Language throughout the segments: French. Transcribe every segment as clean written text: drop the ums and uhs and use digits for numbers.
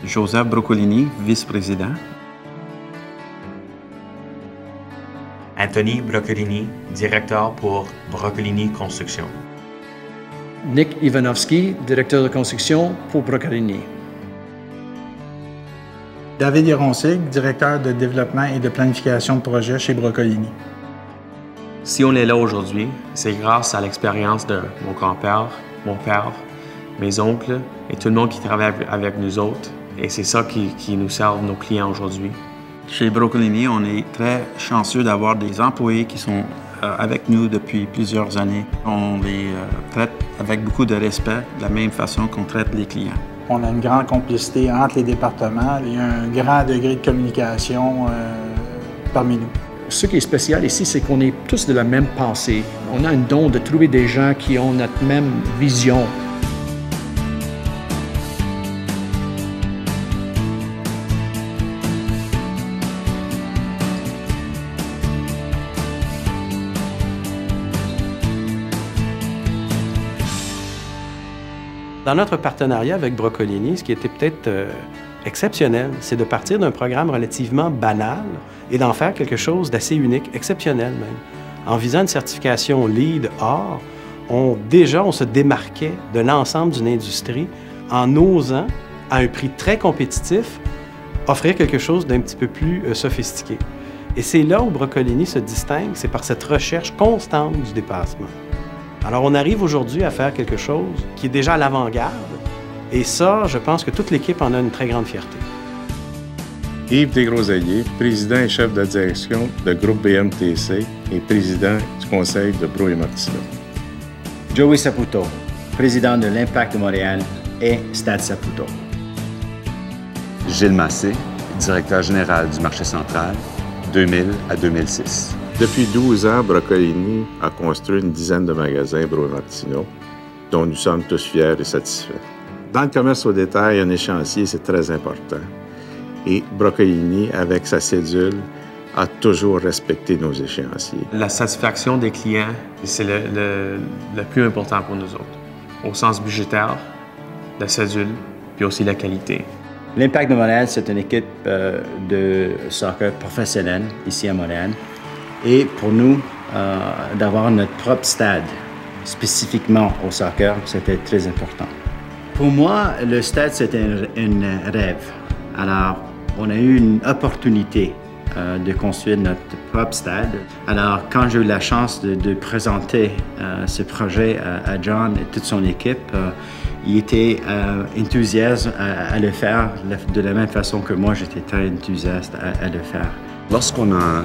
Joseph Broccolini, vice-président. Anthony Broccolini, directeur pour Broccolini Construction. Nick Ivanovski, directeur de construction pour Broccolini. David Ironsig, directeur de développement et de planification de projet chez Broccolini. Si on est là aujourd'hui, c'est grâce à l'expérience de mon grand-père, mon père, mes oncles et tout le monde qui travaille avec nous autres. Et c'est ça qui nous sert nos clients aujourd'hui. Chez Broccolini, on est très chanceux d'avoir des employés qui sont avec nous depuis plusieurs années. On les traite avec beaucoup de respect, de la même façon qu'on traite les clients. On a une grande complicité entre les départements. Il y a un grand degré de communication parmi nous. Ce qui est spécial ici, c'est qu'on est tous de la même pensée. On a un don de trouver des gens qui ont notre même vision. Dans notre partenariat avec Broccolini, ce qui était peut-être exceptionnel, c'est de partir d'un programme relativement banal et d'en faire quelque chose d'assez unique, exceptionnel même. En visant une certification LEED Or, on se démarquait de l'ensemble d'une industrie en osant, à un prix très compétitif, offrir quelque chose d'un petit peu plus sophistiqué. Et c'est là où Broccolini se distingue, c'est par cette recherche constante du dépassement. Alors, on arrive aujourd'hui à faire quelque chose qui est déjà à l'avant-garde. Et ça, je pense que toute l'équipe en a une très grande fierté. Yves Desgroseilliers, président et chef de direction de groupe BMTC et président du conseil de Bro et Martineau. Joey Saputo, président de l'Impact de Montréal et Stade Saputo. Gilles Massé, directeur général du marché central, 2000 à 2006. Depuis 12 ans, Broccolini a construit une dizaine de magasins Bro et Martineau, dont nous sommes tous fiers et satisfaits. Dans le commerce au détail, un échéancier, c'est très important. Et Broccolini, avec sa cédule, a toujours respecté nos échéanciers. La satisfaction des clients, c'est le plus important pour nous autres, au sens budgétaire, la cédule, puis aussi la qualité. L'Impact de Montréal, c'est une équipe de soccer professionnelle ici à Montréal. Et pour nous, d'avoir notre propre stade, spécifiquement au soccer, c'était très important. Pour moi, le stade, c'était un rêve. Alors, on a eu une opportunité de construire notre propre stade. Alors, quand j'ai eu la chance de présenter ce projet à John et toute son équipe, il était enthousiaste à le faire de la même façon que moi, j'étais très enthousiaste à le faire. Lorsqu'on a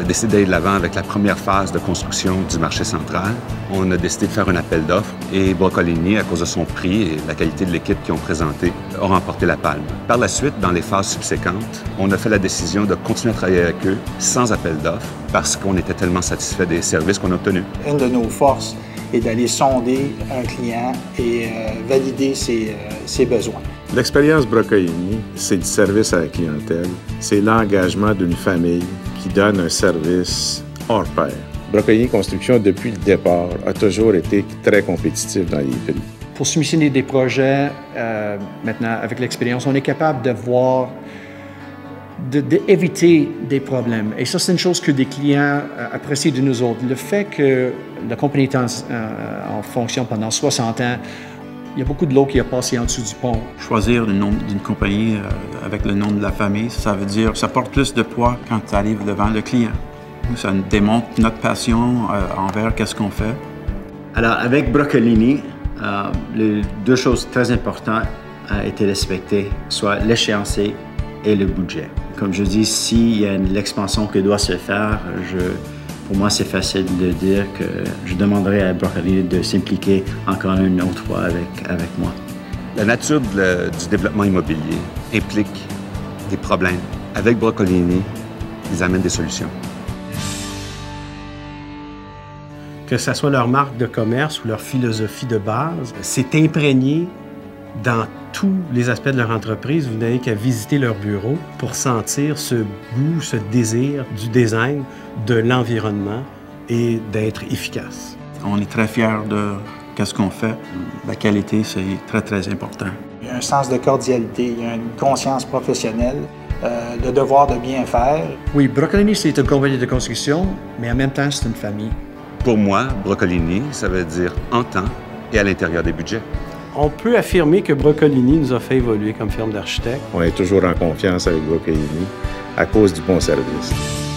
décidé d'aller de l'avant avec la première phase de construction du marché central, on a décidé de faire un appel d'offres et Broccolini, à cause de son prix et la qualité de l'équipe qu'ils ont présentée, a remporté la palme. Par la suite, dans les phases subséquentes, on a fait la décision de continuer à travailler avec eux sans appel d'offres parce qu'on était tellement satisfait des services qu'on a obtenus. Une de nos forces est d'aller sonder un client et valider ses besoins. L'expérience Broccolini, c'est du service à la clientèle. C'est l'engagement d'une famille qui donne un service hors pair. Broccolini Construction, depuis le départ, a toujours été très compétitif dans les prix. Pour soumissionner des projets, maintenant, avec l'expérience, on est capable de voir, d'éviter des problèmes. Et ça, c'est une chose que des clients apprécient de nous autres. Le fait que la compagnie est en fonction pendant 60 ans, il y a beaucoup de l'eau qui a passé en dessous du pont. Choisir le nom d'une compagnie avec le nom de la famille, ça veut dire ça porte plus de poids quand tu arrives devant le client. Ça démontre notre passion envers qu'est-ce qu'on fait. Alors, avec Broccolini, les deux choses très importantes été respectées, soit l'échéancier et le budget. Comme je dis, s'il y a l'expansion qui doit se faire, pour moi, c'est facile de dire que je demanderai à Broccolini de s'impliquer encore une autre fois avec moi. La nature du développement immobilier implique des problèmes. Avec Broccolini, ils amènent des solutions. Que ce soit leur marque de commerce ou leur philosophie de base, c'est imprégné dans tous les aspects de leur entreprise. Vous n'avez qu'à visiter leur bureau pour sentir ce goût, ce désir du design, de l'environnement et d'être efficace. On est très fiers de qu'est-ce qu'on fait. La qualité, c'est très, très important. Il y a un sens de cordialité, il y a une conscience professionnelle, le devoir de bien faire. Oui, Broccolini, c'est une compagnie de construction, mais en même temps, c'est une famille. Pour moi, Broccolini, ça veut dire en temps et à l'intérieur des budgets. On peut affirmer que Broccolini nous a fait évoluer comme firme d'architectes. On est toujours en confiance avec Broccolini à cause du bon service.